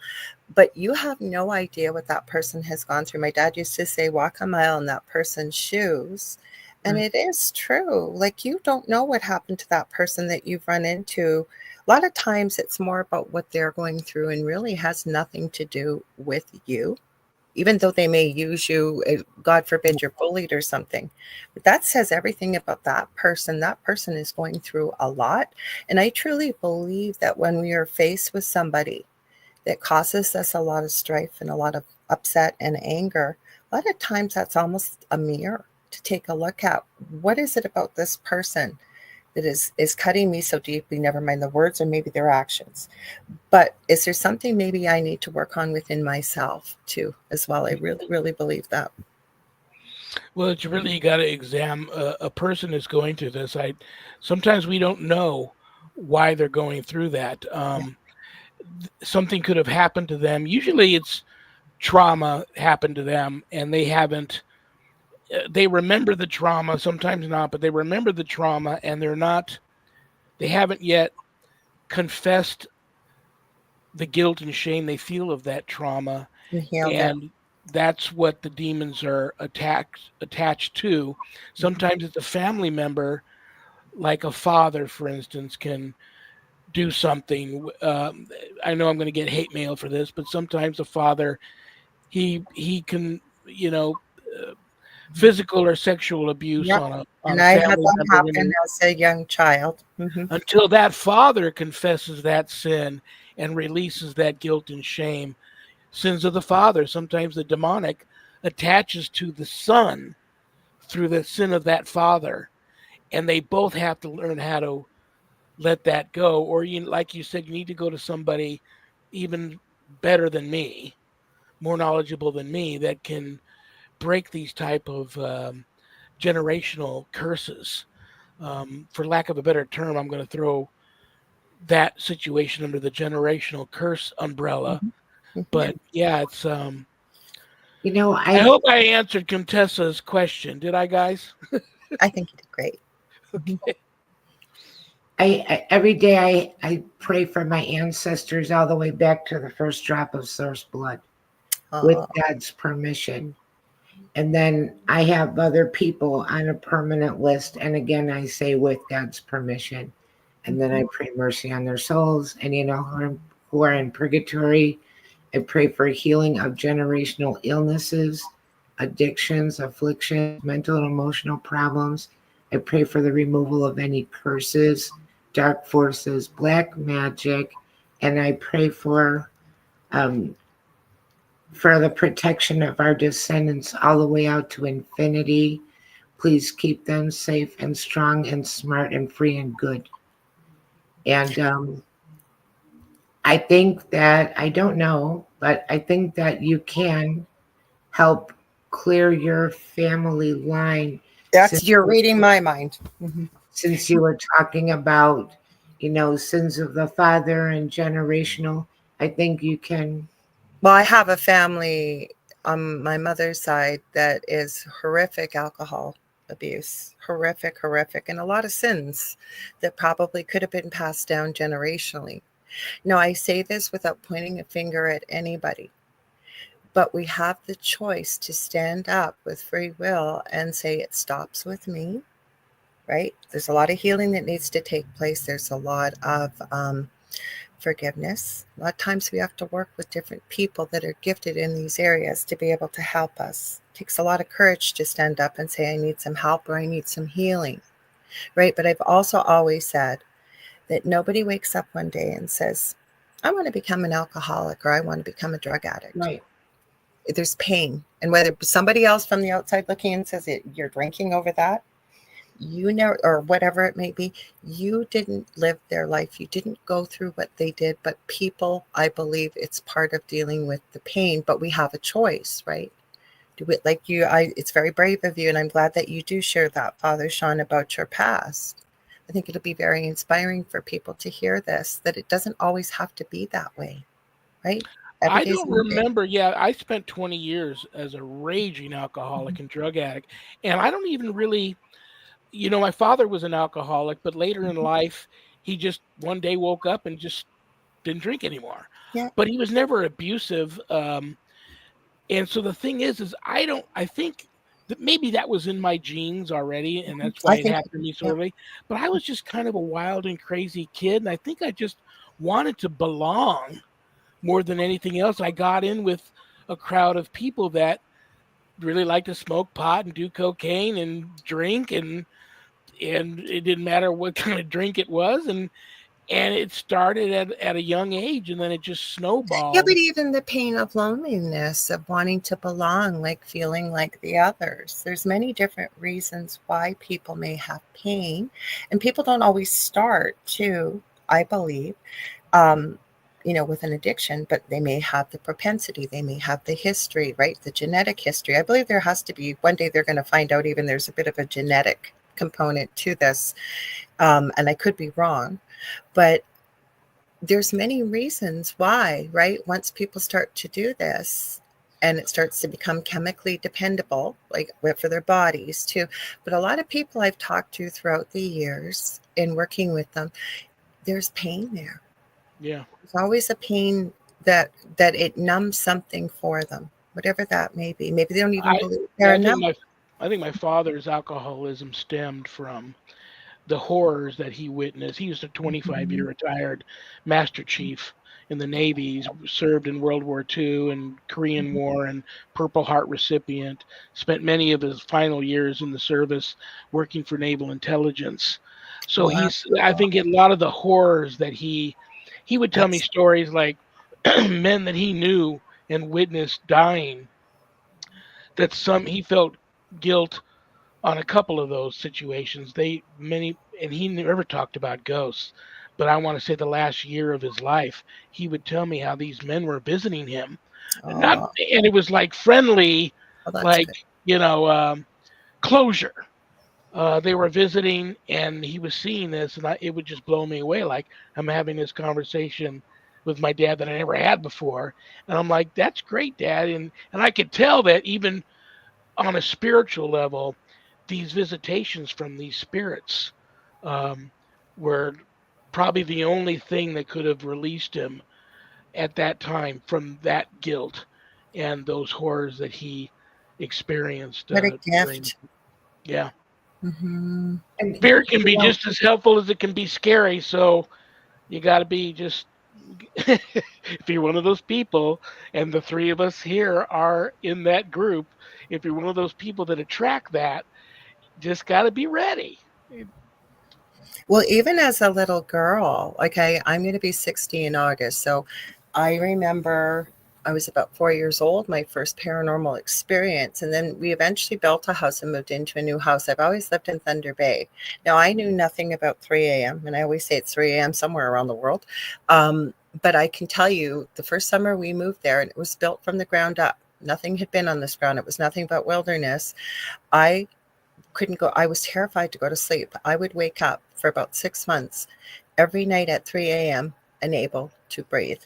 C: But you have no idea what that person has gone through. My dad used to say, walk a mile in that person's shoes. And it is true. Like, you don't know what happened to that person that you've run into. A lot of times it's more about what they're going through and really has nothing to do with you, even though they may use you, God forbid you're bullied or something. But that says everything about that person. That person is going through a lot. And I truly believe that when we are faced with somebody that causes us a lot of strife and a lot of upset and anger, a lot of times that's almost a mirror to take a look at. What is it about this person that is cutting me so deeply, never mind the words or maybe their actions? But is there something maybe I need to work on within myself too as well? I really, really believe that.
A: Well, it's really, you got to examine a person is going through this. Sometimes we don't know why they're going through that. Something could have happened to them. Usually it's trauma happened to them and they remember the trauma, sometimes not, but they remember the trauma and they haven't yet confessed the guilt and shame they feel of that trauma. And that's what the demons are attached to. Sometimes it's a family member, like a father, for instance, can do something. I know I'm going to get hate mail for this, but sometimes a father, he can, physical or sexual abuse on a
C: and I had
A: family
C: that
A: member
C: happen as a young child.
A: until that father confesses that sin and releases that guilt and shame. Sins of the father. Sometimes the demonic attaches to the son through the sin of that father, and they both have to learn how to let that go. Or you, like you said, you need to go to somebody even better than me, more knowledgeable than me, that can break these type of generational curses. For lack of a better term, I'm going to throw that situation under the generational curse umbrella. But yeah, it's
B: You know,
A: I hope I answered Contessa's question. Did I, guys?
C: I think you did great.
A: Okay.
B: I every day I pray for my ancestors all the way back to the first drop of source blood with God's permission. And then I have other people on a permanent list. And again, I say with God's permission. And then I pray mercy on their souls. And, you know, who are in purgatory, I pray for healing of generational illnesses, addictions, afflictions, mental and emotional problems. I pray for the removal of any curses, dark forces, black magic. And I pray for the protection of our descendants all the way out to infinity. Please keep them safe and strong and smart and free and good. And I think that, I don't know, but I think that you can help clear your family line.
C: You're reading my mind.
B: Since you were talking about, you know, sins of the father and generational, I think you can.
C: Well, I have a family on my mother's side that is horrific alcohol abuse, horrific, and a lot of sins that probably could have been passed down generationally. Now, I say this without pointing a finger at anybody, but we have the choice to stand up with free will and say it stops with me, right? There's a lot of healing that needs to take place. There's a lot of forgiveness. A lot of times we have to work with different people that are gifted in these areas to be able to help us. It takes a lot of courage to stand up and say, I need some help or I need some healing, right? But I've also always said that nobody wakes up one day and says, I want to become an alcoholic or I want to become a drug addict.
B: Right.
C: There's pain. And whether somebody else from the outside looking in says you're drinking over that, you know, or whatever it may be, you didn't live their life. You didn't go through what they did. But people, I believe it's part of dealing with the pain, but we have a choice, right? Do it like you. It's very brave of you. And I'm glad that you do share that, Father Shawn, about your past. I think it'll be very inspiring for people to hear this, that it doesn't always have to be that way, right?
A: I don't remember. Yeah, I spent 20 years as a raging alcoholic and drug addict. And I don't even really, you know, my father was an alcoholic, but later in life, he just one day woke up and just didn't drink anymore.
C: Yeah.
A: But he was never abusive. And so the thing is I think that maybe that was in my genes already, and that's why it happened to me so early. But I was just kind of a wild and crazy kid, and I think I just wanted to belong more than anything else. I got in with a crowd of people that really like to smoke pot and do cocaine and drink, and it didn't matter what kind of drink it was, and it started at a young age, and then it just snowballed.
C: Yeah, but even the pain of loneliness, of wanting to belong, like feeling like the others. There's many different reasons why people may have pain, and people don't always start to, I believe, you know, with an addiction, but they may have the propensity, they may have the history, right? The genetic history. I believe there has to be, one day they're going to find out even there's a bit of a genetic component to this. And I could be wrong, but there's many reasons why, right? Once people start to do this and it starts to become chemically dependable, like for their bodies too. But a lot of people I've talked to throughout the years in working with them, there's pain there.
A: Yeah.
C: There's always a pain that it numbs something for them, whatever that may be. Maybe they don't even believe they're numb.
A: I think my father's alcoholism stemmed from the horrors that he witnessed. He was a 25-year retired Master Chief in the Navy. He served in World War II and Korean War, and Purple Heart recipient. Spent many of his final years in the service working for naval intelligence. So I think a lot of the horrors that he would tell me stories like men that he knew and witnessed dying, that he felt guilt on a couple of those situations. And he never talked about ghosts, but I want to say the last year of his life, he would tell me how these men were visiting him. Not,
C: Oh,
A: and it was like friendly,
C: well, that's
A: like,
C: good.
A: you know, closure. They were visiting and he was seeing this, and it would just blow me away. Like, I'm having this conversation with my dad that I never had before. And I'm like, that's great, Dad. And I could tell that even on a spiritual level, these visitations from these spirits um, were probably the only thing that could have released him at that time from that guilt and those horrors that he experienced
C: What a
A: during.
C: gift.
A: Yeah.
C: Hmm.
B: And
A: Fear can
B: you
A: be
B: know,
A: just as helpful as it can be scary. So you got to be just, if you're one of those people, and the three of us here are in that group, if you're one of those people that attract that, just got to be ready.
C: Well, even as a little girl, okay, I'm going to be 60 in August. So I remember I was about 4 years old, my first paranormal experience. And then we eventually built a house and moved into a new house. I've always lived in Thunder Bay. Now, I knew nothing about 3 a.m., and I always say it's 3 a.m. somewhere around the world. But I can tell you the first summer we moved there, and it was built from the ground up. Nothing had been on this ground. It was nothing but wilderness. I couldn't go. I was terrified to go to sleep. I would wake up for about 6 months every night at 3 a.m. unable to breathe.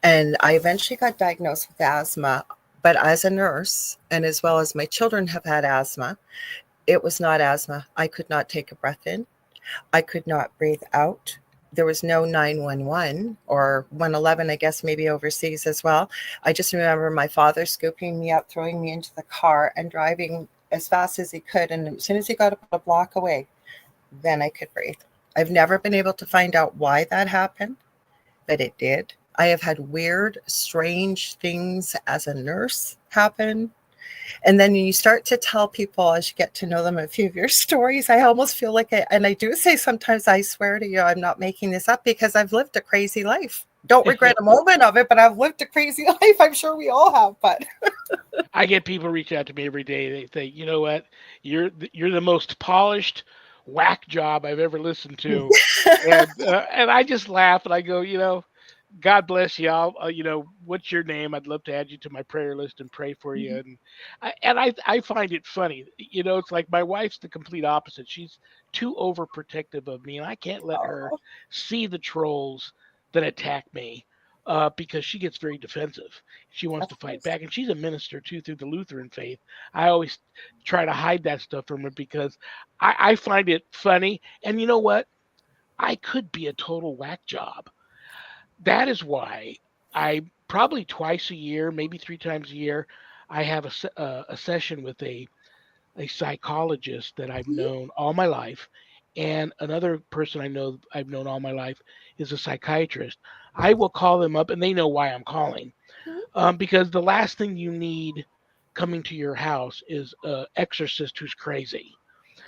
C: And I eventually got diagnosed with asthma. But as a nurse, and as well as my children have had asthma, it was not asthma. I could not take a breath in. I could not breathe out. There was no 911 or 111, I guess, maybe overseas as well. I just remember my father scooping me up, throwing me into the car, and driving as fast as he could. And as soon as he got about a block away, then I could breathe. I've never been able to find out why that happened, but it did. I have had weird, strange things as a nurse happen. And then you start to tell people as you get to know them a few of your stories, I almost feel like and I do say sometimes, I swear to you, I'm not making this up, because I've lived a crazy life. Don't regret a moment of it, but I've lived a crazy life. I'm sure we all have, but
A: I get people reach out to me every day. They say, you know what, you're the most polished whack job I've ever listened to, and I just laugh and I go, God bless you. What's your name? I'd love to add you to my prayer list and pray for you. And I find it funny. It's like my wife's the complete opposite. She's too overprotective of me, and I can't let her
C: oh,
A: see the trolls that attack me because she gets very defensive. She wants
C: of
A: to fight
C: course.
A: back, and she's a minister too through the Lutheran faith. I always try to hide that stuff from her because I find it funny. And you know what? I could be a total whack job. That is why I probably twice a year, maybe three times a year, I have a session with a psychologist that I've
C: Mhm.
A: known all my life, and another person I've known all my life is a psychiatrist. I will call them up, and they know why I'm calling, because the last thing you need coming to your house is a exorcist who's crazy.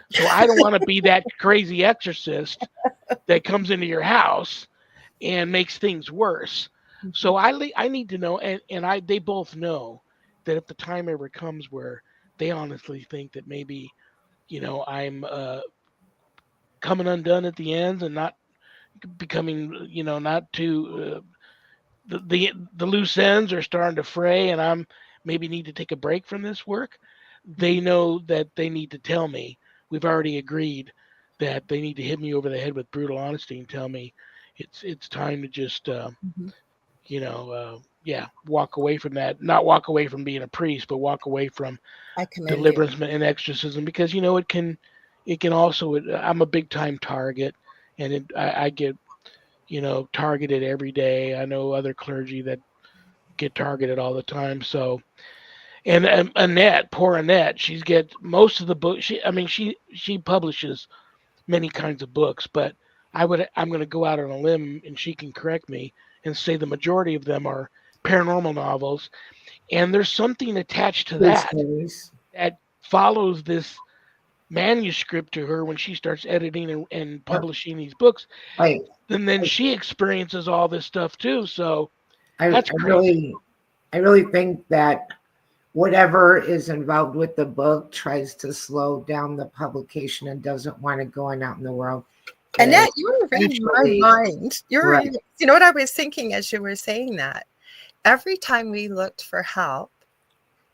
A: So I don't want to be that crazy exorcist that comes into your house and makes things worse.
C: Mhm.
A: So I need to know, and they both know that if the time ever comes where they honestly think that maybe I'm coming undone at the ends and not becoming not too the loose ends are starting to fray, and I'm maybe need to take a break from this work. They
C: Mhm.
A: know that they need to tell me. We've already agreed that they need to hit me over the head with brutal honesty and tell me it's time to just
C: Mhm.
A: yeah, walk away from that. Not walk away from being a priest, but walk away from
C: I commend you.
A: deliverance and exorcism because it can also. I'm a big time target, and I get targeted every day. I know other clergy that get targeted all the time. So and Annette, poor Annette, she's get most of the books. She publishes many kinds of books, but I'm going to go out on a limb, and she can correct me and say the majority of them are paranormal novels, and there's something attached to
B: true
A: that
B: stories.
A: that follows this manuscript to her when she starts editing and
B: Yep.
A: publishing these books,
B: I,
A: and then she experiences all this stuff too. So
B: I
A: that's crazy.
B: really think that whatever is involved with the book tries to slow down the publication and doesn't want to go on out in the world.
C: Annette, you were reading my
B: Actually,
C: mind.
B: right.
C: You know what I was thinking as you were saying that? Every time we looked for help,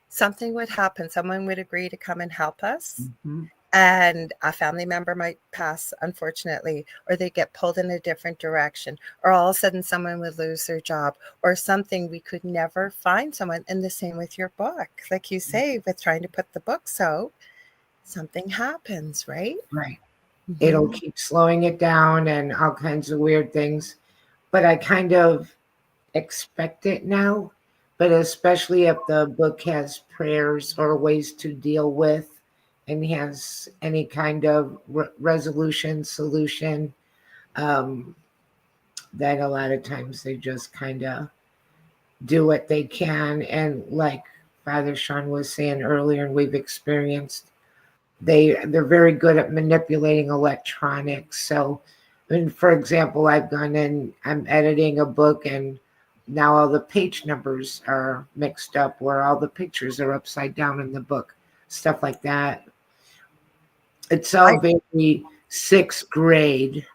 C: something would happen. Someone would agree to come and help us.
B: Mhm.
C: And a family member might pass, unfortunately, or they get pulled in a different direction, or all of a sudden someone would lose their job, or something. We could never find someone. And the same with your book. Like you say, with trying to put the books out, something happens, right?
B: Right.
C: Mhm.
B: It'll keep slowing it down and all kinds of weird things. But I kind of expect it now. But especially if the book has prayers or ways to deal with and has any kind of resolution, solution, um, that a lot of times they just kind of do what they can. And like Father Shawn was saying earlier, and we've experienced, they're very good at manipulating electronics. So, and for example, I've gone in, I'm editing a book, and now all the page numbers are mixed up, where all the pictures are upside down in the book, stuff like that. It's all very sixth grade,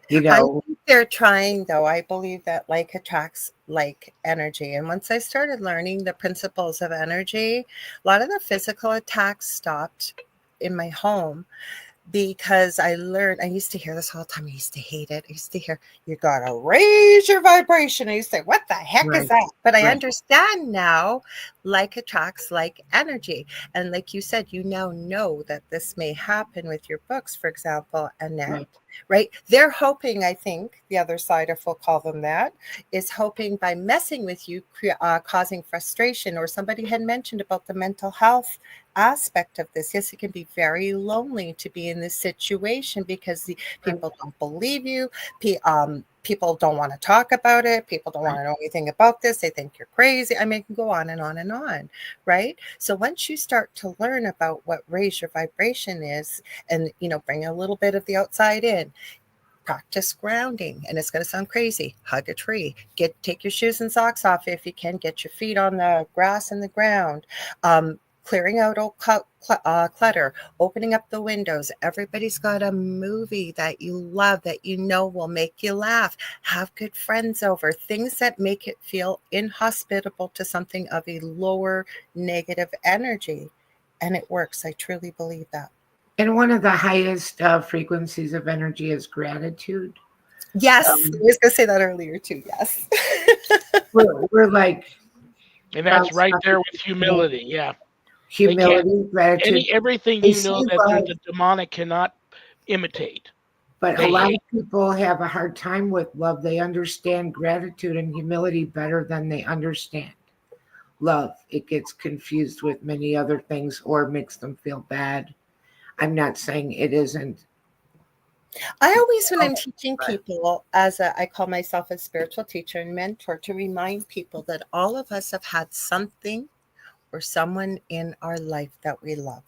B: you
C: I
B: know.
C: think they're trying, though. I believe that like attracts like energy. And once I started learning the principles of energy, a lot of the physical attacks stopped in my home, because I learned, I used to hear this all the time. I used to hate it. I used to hear, you got to raise your vibration. I used to say, what the heck is
B: Right,
C: that? But I
B: right,
C: understand now, like attracts like energy. And like you said, you now know that this may happen with your books, for example, Annette,
B: right,
C: right? They're hoping, I think, the other side, if we'll call them that, is hoping by messing with you, causing frustration. Or somebody had mentioned about the mental health aspect of this. Yes, it can be very lonely to be in this situation because the people don't believe you. People don't want to talk about it. People don't want to know anything about this. They think you're crazy. I mean, it can go on and on and on, right? So once you start to learn about what raise your vibration is, and bring a little bit of the outside in, practice grounding. And it's going to sound crazy. Hug a tree. Take your shoes and socks off if you can. Get your feet on the grass and the ground. Clearing out old clutter, opening up the windows. Everybody's got a movie that you love, that will make you laugh. Have good friends over. Things that make it feel inhospitable to something of a lower negative energy. And it works. I truly believe that.
B: And one of the highest frequencies of energy is gratitude.
C: Yes, I was going to say that earlier too. Yes.
B: We're like,
A: And that's right there with humility. Yeah. They can't,
B: humility, gratitude.
A: everything
B: They
A: you
B: see
A: know that
B: love,
A: the demonic cannot imitate.
B: but a
A: They
B: lot
A: hate.
B: of people have a hard time with love. They understand gratitude and humility better than they understand love. It gets confused with many other things or makes them feel bad. I'm not saying it isn't.
C: I always, when I'm teaching people, I call myself a spiritual teacher and mentor, to remind people that all of us have had something or someone in our life that we love.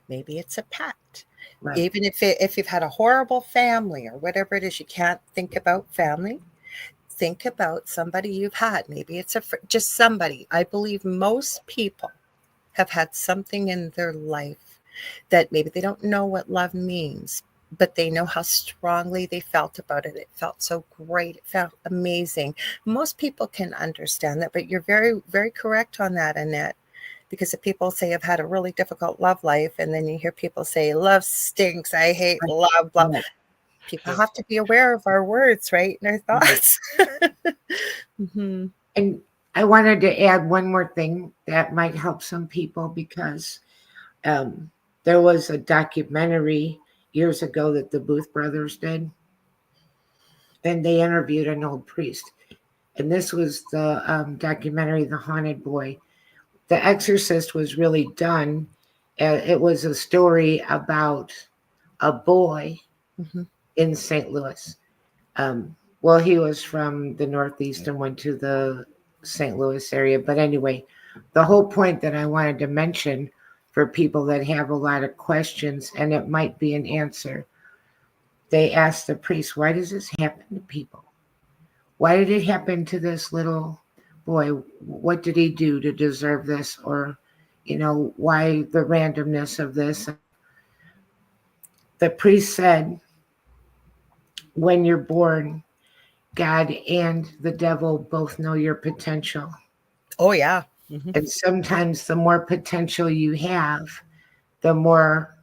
C: Maybe it's a pet.
B: Right.
C: Even if you've had a horrible family or whatever it is, you can't think about family. Think about somebody you've had. Maybe it's just somebody. I believe most people have had something in their life that maybe they don't know what love means, but they know how strongly they felt about it. It felt so great. It felt amazing. Most people can understand that, but you're very, very correct on that, Annette. Because if people say I've had a really difficult love life, and then you hear people say love stinks, I hate love, blah.
B: Right.
C: People have to be aware of our words, right? And our thoughts. Mm-hmm.
B: And I wanted to add one more thing that might help some people, because there was a documentary years ago that the Booth brothers did, and they interviewed an old priest. And this was the documentary, The Haunted Boy. The Exorcist was really done. It was a story about a boy
C: Mm-hmm.
B: in St. Louis. Well, he was from the Northeast and went to the St. Louis area. But anyway, the whole point that I wanted to mention for people that have a lot of questions, and it might be an answer, they asked the priest, why does this happen to people? Why did it happen to this little boy, what did he do to deserve this? Or, why the randomness of this? The priest said, when you're born, God and the devil both know your potential.
C: Oh, yeah. Mm-hmm.
B: And sometimes the more potential you have, the more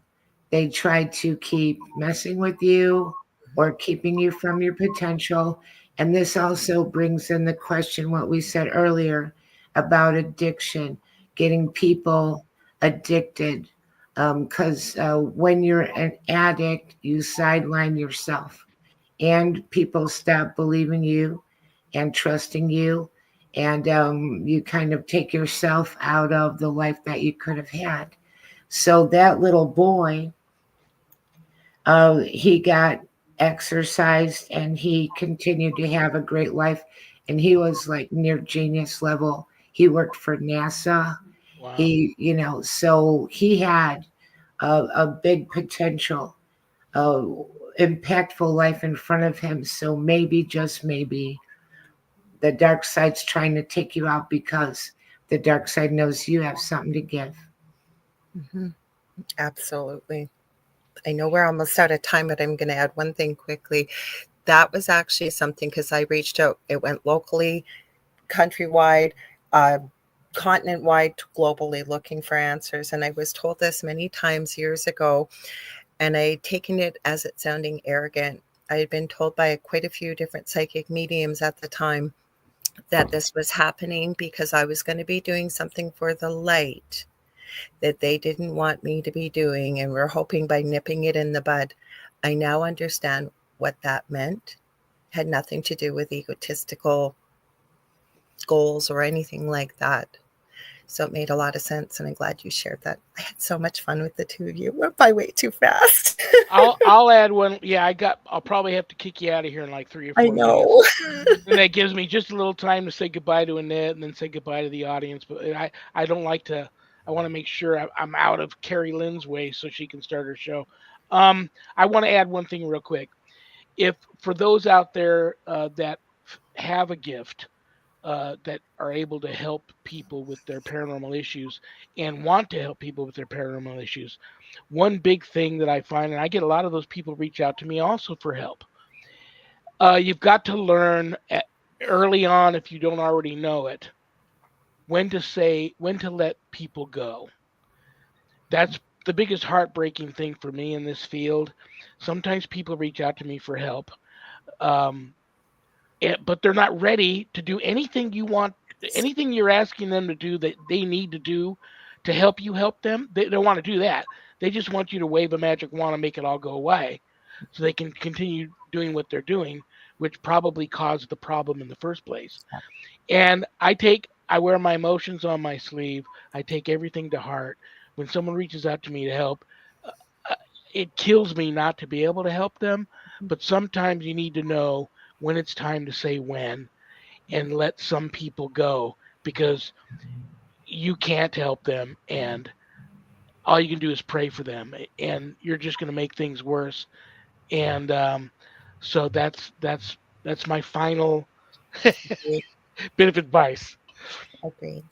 B: they try to keep messing with you or keeping you from your potential. And this also brings in the question, what we said earlier about addiction, getting people addicted. Because when you're an addict, you sideline yourself and people stop believing you and trusting you. And you kind of take yourself out of the life that you could have had. So that little boy, he got exercised and he continued to have a great life. And he was like near genius level. He worked for NASA.
A: Wow.
B: So he had a big potential, impactful life in front of him. So maybe, just maybe, the dark side's trying to take you out because the dark side knows you have something to give.
C: Mm-hmm. Absolutely. I know we're almost out of time, but I'm going to add one thing quickly. That was actually something, because I reached out. It went locally, countrywide, continent-wide, globally, looking for answers. And I was told this many times years ago, and I'd taken it as it sounding arrogant. I had been told by quite a few different psychic mediums at the time that this was happening because I was going to be doing something for the light that they didn't want me to be doing, and we're hoping by nipping it in the bud. I now understand what that meant. Had nothing to do with egotistical goals or anything like that. So it made a lot of sense, and I'm glad you shared that. I had so much fun with the two of you. Went by way too fast.
A: I'll add one. Yeah, I'll probably have to kick you out of here in like 3 or 4
C: I know.
A: minutes. And that gives me just a little time to say goodbye to Annette and then say goodbye to the audience. But I don't like to. I want to make sure I'm out of Carrie Lynn's way so she can start her show. I want to add one thing real quick. If for those out there that have a gift, that are able to help people with their paranormal issues and want to help people with their paranormal issues, one big thing that I find, and I get a lot of those people reach out to me also for help. You've got to learn early on, if you don't already know it, when to let people go. That's the biggest heartbreaking thing for me in this field. Sometimes people reach out to me for help, but they're not ready to do anything you want, anything you're asking them to do that they need to do to help you help them. They don't want to do that. They just want you to wave a magic wand and make it all go away so they can continue doing what they're doing, which probably caused the problem in the first place. And I wear my emotions on my sleeve. I take everything to heart. When someone reaches out to me to help, it kills me not to be able to help them. But sometimes you need to know when it's time to say when and let some people go, because you can't help them and all you can do is pray for them, and you're just going to make things worse. And so that's my final bit of advice.
C: Agreed.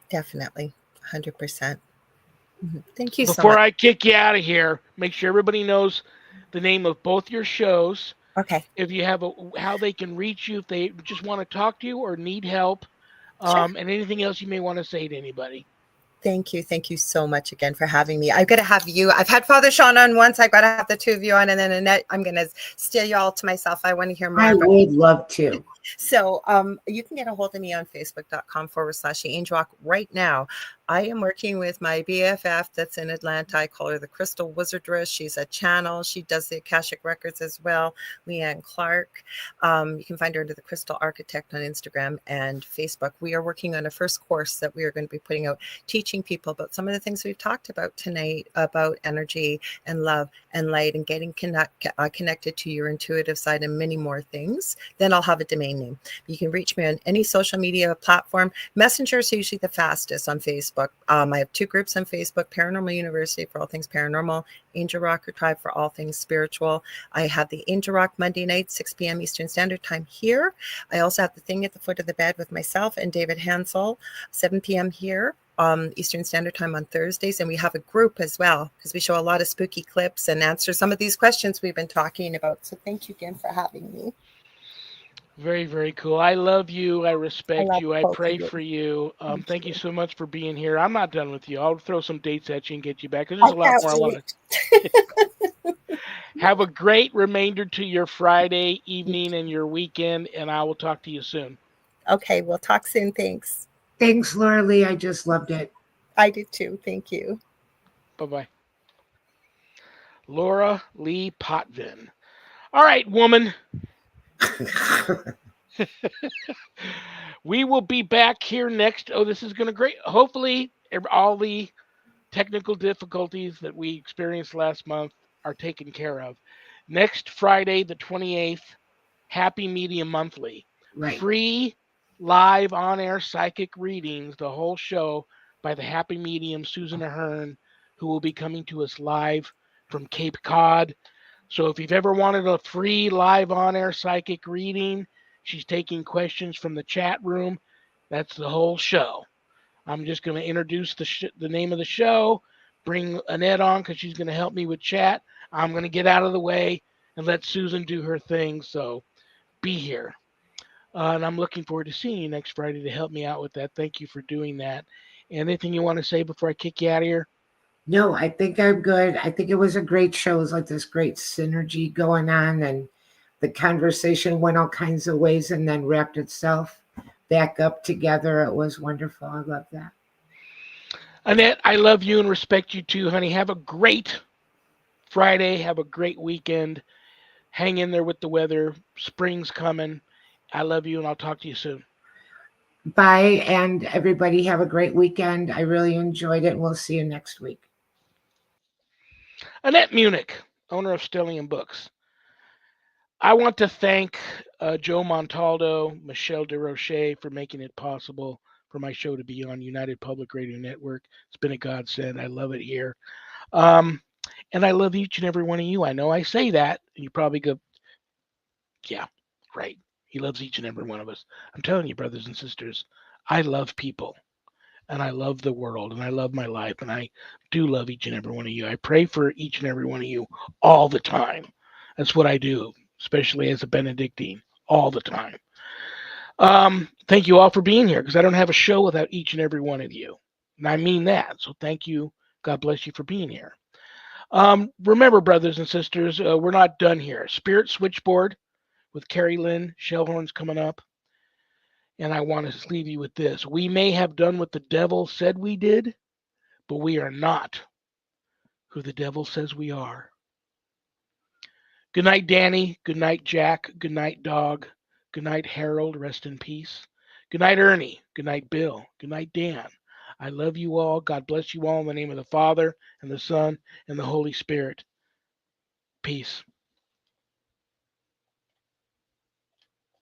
C: Definitely. 100%. Thank you so
A: Before
C: much.
A: I kick you out of here, make sure everybody knows the name of both your shows.
C: Okay.
A: If you have how they can reach you, if they just want to talk to you or need help,
C: Sure.
A: and anything else you may want to say to anybody.
C: Thank you. Thank you so much again for having me. I've got to have you. I've had Father Shawn on once. I've got to have the two of you on. And then Annette, I'm going to steal you all to myself. I want to hear more.
B: I would love to.
C: So you can get a hold of me on facebook.com/AngelWalk right now. I am working with my BFF that's in Atlanta. I call her the Crystal Wizardress. She's a channel. She does the Akashic Records as well, Leanne Clark. You can find her under the Crystal Architect on Instagram and Facebook. We are working on a first course that we are going to be putting out, teaching people about some of the things we've talked about tonight, about energy and love and light and getting connected to your intuitive side and many more things. Then I'll have a domain name. You can reach me on any social media platform. Messenger is usually the fastest on Facebook. Facebook. I have 2 groups on Facebook: Paranormal University for all things paranormal, Angel Rocker Tribe for all things spiritual. I have the Angel Rock Monday night, 6 p.m. Eastern Standard Time here. I also have the Thing at the Foot of the Bed with myself and David Hanzel, 7 p.m. here. Eastern Standard Time on Thursdays. And we have a group as well, because we show a lot of spooky clips and answer some of these questions we've been talking about. So thank you again for having me.
A: Very, very cool. I love you. I respect
C: love
A: you. I
C: both
A: pray
C: of you.
A: for you. Thank you
C: you.
A: so much for being here. I'm not done with you. I'll throw some dates at you and get you back, because there's a lot
C: can't
A: more I want
C: wait.
A: to. Have a great remainder to your Friday evening and your weekend, and I will talk to you soon.
C: Okay, we'll talk soon. Thanks.
B: Thanks, Lorilei. I just loved it.
C: I did too. Thank you.
A: Bye-bye. Lorilei Potvin. All right, woman. We will be back here next. Oh, this is going to great. Hopefully, all the technical difficulties that we experienced last month are taken care of. Next Friday, the 28th, Happy Medium Monthly.
B: Right.
A: Free live on-air psychic readings, the whole show by the Happy Medium, Susan Ahern, who will be coming to us live from Cape Cod. So if you've ever wanted a free live on-air psychic reading, she's taking questions from the chat room. That's the whole show. I'm just going to introduce the name of the show, bring Annette on because she's going to help me with chat. I'm going to get out of the way and let Susan do her thing. So be here. And I'm looking forward to seeing you next Friday to help me out with that. Thank you for doing that. Anything you want to say before I kick you out of here?
B: No, I think I'm good. I think it was a great show. It was like this great synergy going on, and the conversation went all kinds of ways and then wrapped itself back up together. It was wonderful. I love that.
A: Annette, I love you and respect you too, honey. Have a great Friday. Have a great weekend. Hang in there with the weather. Spring's coming. I love you, and I'll talk to you soon.
B: Bye, and everybody have a great weekend. I really enjoyed it, and we'll see you next week.
A: Annette Munich, owner of Stellium Books. I want to thank Joe Montaldo, Michelle DeRoche for making it possible for my show to be on United Public Radio Network. It's been a godsend. I love it here. And I love each and every one of you. I know I say that, and you probably go, yeah, right. He loves each and every one of us. I'm telling you, brothers and sisters, I love people. And I love the world, and I love my life, and I do love each and every one of you. I pray for each and every one of you all the time. That's what I do, especially as a Benedictine, all the time. Thank you all for being here, because I don't have a show without each and every one of you. And I mean that. So thank you. God bless you for being here. Remember, brothers and sisters, we're not done here. Spirit Switchboard with Carrie Lynn Shellhorn's coming up. And I want to leave you with this. We may have done what the devil said we did, but we are not who the devil says we are. Good night, Danny. Good night, Jack. Good night, Dog. Good night, Harold. Rest in peace. Good night, Ernie. Good night, Bill. Good night, Dan. I love you all. God bless you all in the name of the Father and the Son and the Holy Spirit. Peace.